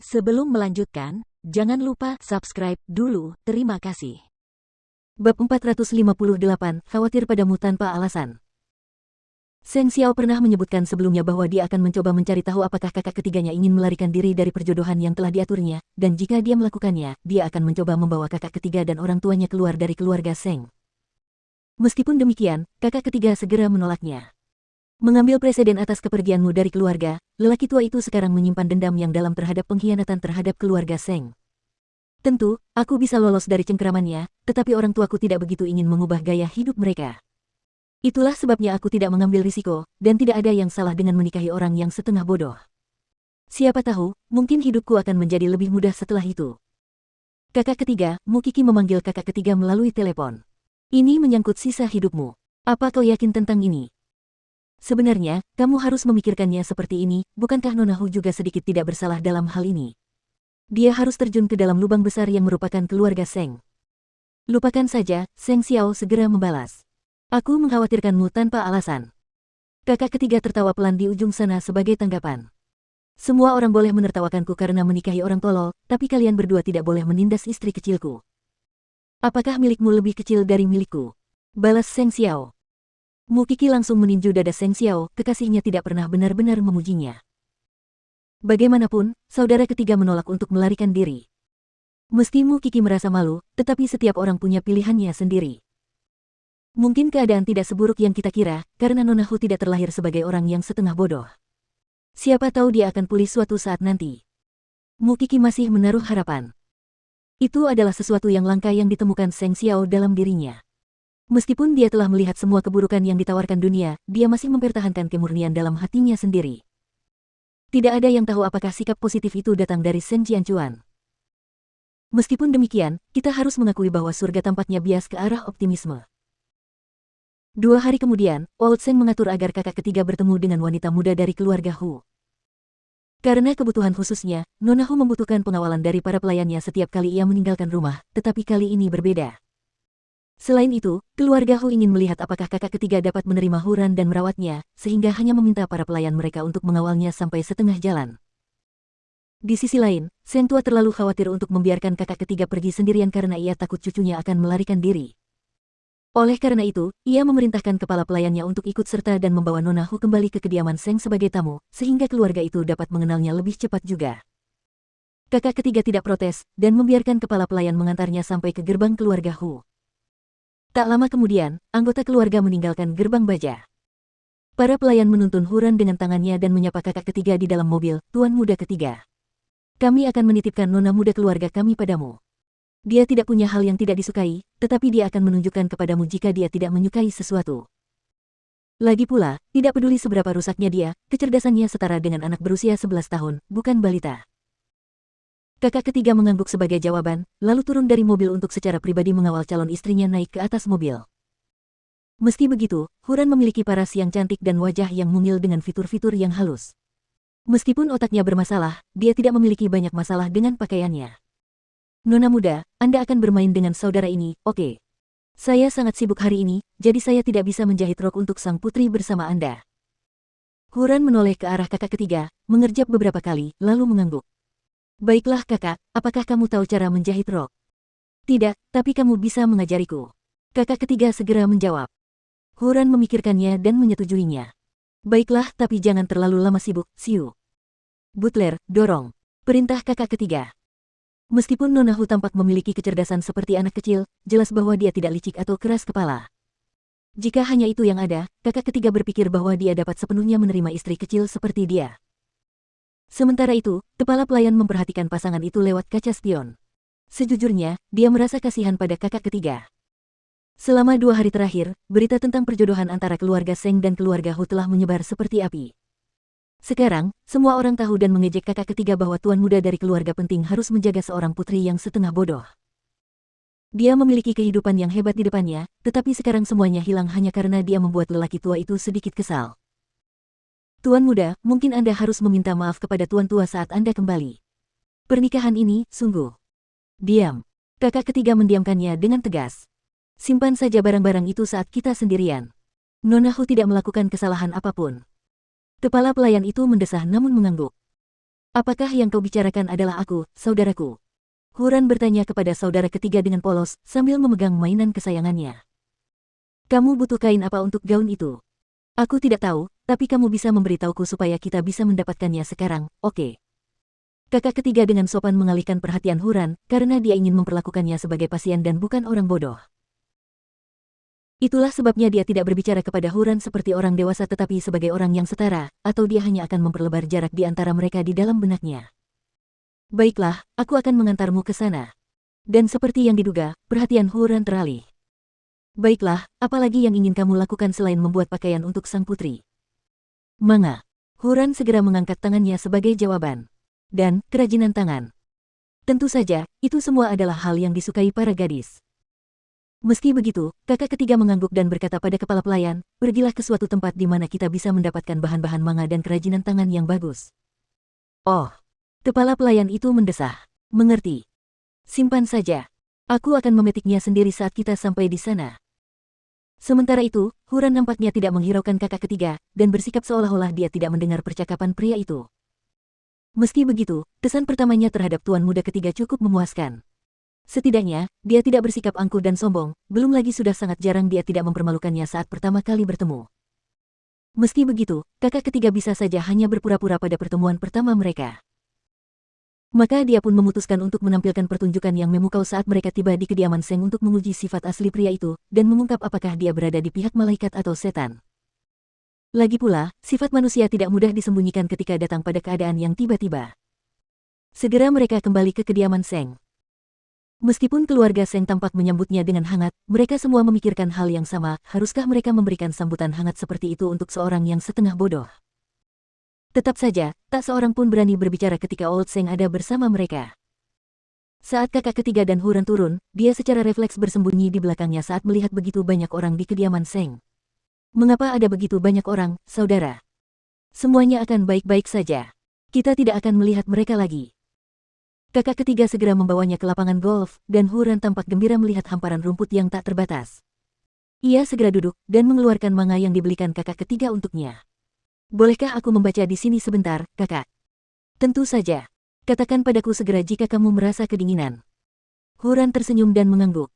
Sebelum melanjutkan, jangan lupa subscribe dulu, terima kasih. Bab 458, khawatir padamu tanpa alasan. Seng Xiao pernah menyebutkan sebelumnya bahwa dia akan mencoba mencari tahu apakah kakak ketiganya ingin melarikan diri dari perjodohan yang telah diaturnya, dan jika dia melakukannya, dia akan mencoba membawa kakak ketiga dan orang tuanya keluar dari keluarga Seng. Meskipun demikian, kakak ketiga segera menolaknya. Mengambil presiden atas kepergianmu dari keluarga, lelaki tua itu sekarang menyimpan dendam yang dalam terhadap pengkhianatan terhadap keluarga Seng. Tentu, aku bisa lolos dari cengkeramannya, tetapi orang tuaku tidak begitu ingin mengubah gaya hidup mereka. Itulah sebabnya aku tidak mengambil risiko, dan tidak ada yang salah dengan menikahi orang yang setengah bodoh. Siapa tahu, mungkin hidupku akan menjadi lebih mudah setelah itu. Kakak ketiga, Mukiki memanggil kakak ketiga melalui telepon. Ini menyangkut sisa hidupmu. Apa kau yakin tentang ini? Sebenarnya, kamu harus memikirkannya seperti ini, bukankah Nona Hu juga sedikit tidak bersalah dalam hal ini? Dia harus terjun ke dalam lubang besar yang merupakan keluarga Seng. Lupakan saja, Seng Xiao segera membalas. Aku mengkhawatirkanmu tanpa alasan. Kakak ketiga tertawa pelan di ujung sana sebagai tanggapan. Semua orang boleh menertawakanku karena menikahi orang tolol, tapi kalian berdua tidak boleh menindas istri kecilku. Apakah milikmu lebih kecil dari milikku? Balas Seng Xiao. Mukiki langsung meninju dada Seng Xiao, kekasihnya tidak pernah benar-benar memujinya. Bagaimanapun, saudara ketiga menolak untuk melarikan diri. Meski Mukiki merasa malu, tetapi setiap orang punya pilihannya sendiri. Mungkin keadaan tidak seburuk yang kita kira, karena Nona Hu tidak terlahir sebagai orang yang setengah bodoh. Siapa tahu dia akan pulih suatu saat nanti. Mukiki masih menaruh harapan. Itu adalah sesuatu yang langka yang ditemukan Seng Xiao dalam dirinya. Meskipun dia telah melihat semua keburukan yang ditawarkan dunia, dia masih mempertahankan kemurnian dalam hatinya sendiri. Tidak ada yang tahu apakah sikap positif itu datang dari Seng Jianchuan. Meskipun demikian, kita harus mengakui bahwa surga tampaknya bias ke arah optimisme. 2 hari kemudian, Old Seng mengatur agar kakak ketiga bertemu dengan wanita muda dari keluarga Hu. Karena kebutuhan khususnya, Nona Hu membutuhkan pengawalan dari para pelayannya setiap kali ia meninggalkan rumah, tetapi kali ini berbeda. Selain itu, keluarga Hu ingin melihat apakah kakak ketiga dapat menerima Huran dan merawatnya, sehingga hanya meminta para pelayan mereka untuk mengawalnya sampai setengah jalan. Di sisi lain, Seng tua terlalu khawatir untuk membiarkan kakak ketiga pergi sendirian karena ia takut cucunya akan melarikan diri. Oleh karena itu, ia memerintahkan kepala pelayannya untuk ikut serta dan membawa Nona Hu kembali ke kediaman Seng sebagai tamu, sehingga keluarga itu dapat mengenalnya lebih cepat juga. Kakak ketiga tidak protes, dan membiarkan kepala pelayan mengantarnya sampai ke gerbang keluarga Hu. Tak lama kemudian, anggota keluarga meninggalkan gerbang baja. Para pelayan menuntun Huran dengan tangannya dan menyapa kakak ketiga di dalam mobil, Tuan Muda Ketiga. Kami akan menitipkan Nona muda keluarga kami padamu. Dia tidak punya hal yang tidak disukai, tetapi dia akan menunjukkan kepadamu jika dia tidak menyukai sesuatu. Lagi pula, tidak peduli seberapa rusaknya dia, kecerdasannya setara dengan anak berusia 11 tahun, bukan balita. Kakak ketiga mengangguk sebagai jawaban, lalu turun dari mobil untuk secara pribadi mengawal calon istrinya naik ke atas mobil. Meski begitu, Huran memiliki paras yang cantik dan wajah yang mungil dengan fitur-fitur yang halus. Meskipun otaknya bermasalah, dia tidak memiliki banyak masalah dengan pakaiannya. Nona muda, Anda akan bermain dengan saudara ini, oke? Saya sangat sibuk hari ini, jadi saya tidak bisa menjahit rok untuk sang putri bersama Anda. Huran menoleh ke arah kakak ketiga, mengerjap beberapa kali, lalu mengangguk. Baiklah kakak, apakah kamu tahu cara menjahit rok? Tidak, tapi kamu bisa mengajariku. Kakak ketiga segera menjawab. Huran memikirkannya dan menyetujuinya. Baiklah, tapi jangan terlalu lama sibuk, Siu. Butler, dorong. Perintah kakak ketiga. Meskipun Nona Hu tampak memiliki kecerdasan seperti anak kecil, jelas bahwa dia tidak licik atau keras kepala. Jika hanya itu yang ada, kakak ketiga berpikir bahwa dia dapat sepenuhnya menerima istri kecil seperti dia. Sementara itu, kepala pelayan memperhatikan pasangan itu lewat kaca spion. Sejujurnya, dia merasa kasihan pada kakak ketiga. Selama 2 hari terakhir, berita tentang perjodohan antara keluarga Seng dan keluarga Hu telah menyebar seperti api. Sekarang, semua orang tahu dan mengejek kakak ketiga bahwa tuan muda dari keluarga penting harus menjaga seorang putri yang setengah bodoh. Dia memiliki kehidupan yang hebat di depannya, tetapi sekarang semuanya hilang hanya karena dia membuat lelaki tua itu sedikit kesal. Tuan muda, mungkin Anda harus meminta maaf kepada tuan tua saat Anda kembali. Pernikahan ini, sungguh. Diam. Kakak ketiga mendiamkannya dengan tegas. Simpan saja barang-barang itu saat kita sendirian. Nona Hu tidak melakukan kesalahan apapun. Kepala pelayan itu mendesah namun mengangguk. Apakah yang kau bicarakan adalah aku, saudaraku? Huran bertanya kepada saudara ketiga dengan polos, sambil memegang mainan kesayangannya. Kamu butuh kain apa untuk gaun itu? Aku tidak tahu, tapi kamu bisa memberitahuku supaya kita bisa mendapatkannya sekarang, oke? Kakak ketiga dengan sopan mengalihkan perhatian Huran, karena dia ingin memperlakukannya sebagai pasien dan bukan orang bodoh. Itulah sebabnya dia tidak berbicara kepada Huran seperti orang dewasa tetapi sebagai orang yang setara, atau dia hanya akan memperlebar jarak di antara mereka di dalam benaknya. Baiklah, aku akan mengantarmu ke sana. Dan seperti yang diduga, perhatian Huran teralih. Baiklah, apalagi yang ingin kamu lakukan selain membuat pakaian untuk sang putri? Manga. Huran segera mengangkat tangannya sebagai jawaban. Dan, kerajinan tangan. Tentu saja, itu semua adalah hal yang disukai para gadis. Meski begitu, kakak ketiga mengangguk dan berkata pada kepala pelayan, pergilah ke suatu tempat di mana kita bisa mendapatkan bahan-bahan manga dan kerajinan tangan yang bagus. Oh, kepala pelayan itu mendesah. Mengerti. Simpan saja. Aku akan memetiknya sendiri saat kita sampai di sana. Sementara itu, Huran nampaknya tidak menghiraukan kakak ketiga, dan bersikap seolah-olah dia tidak mendengar percakapan pria itu. Meski begitu, kesan pertamanya terhadap tuan muda ketiga cukup memuaskan. Setidaknya, dia tidak bersikap angkuh dan sombong, belum lagi sudah sangat jarang dia tidak mempermalukannya saat pertama kali bertemu. Meski begitu, kakak ketiga bisa saja hanya berpura-pura pada pertemuan pertama mereka. Maka dia pun memutuskan untuk menampilkan pertunjukan yang memukau saat mereka tiba di kediaman Seng untuk menguji sifat asli pria itu, dan mengungkap apakah dia berada di pihak malaikat atau setan. Lagi pula, sifat manusia tidak mudah disembunyikan ketika datang pada keadaan yang tiba-tiba. Segera mereka kembali ke kediaman Seng. Meskipun keluarga Seng tampak menyambutnya dengan hangat, mereka semua memikirkan hal yang sama, haruskah mereka memberikan sambutan hangat seperti itu untuk seorang yang setengah bodoh? Tetap saja, tak seorang pun berani berbicara ketika Old Seng ada bersama mereka. Saat kakak ketiga dan Huran turun, dia secara refleks bersembunyi di belakangnya saat melihat begitu banyak orang di kediaman Seng. Mengapa ada begitu banyak orang, saudara? Semuanya akan baik-baik saja. Kita tidak akan melihat mereka lagi. Kakak ketiga segera membawanya ke lapangan golf, dan Huran tampak gembira melihat hamparan rumput yang tak terbatas. Ia segera duduk, dan mengeluarkan manga yang dibelikan kakak ketiga untuknya. Bolehkah aku membaca di sini sebentar, kakak? Tentu saja. Katakan padaku segera jika kamu merasa kedinginan. Huran tersenyum dan mengangguk.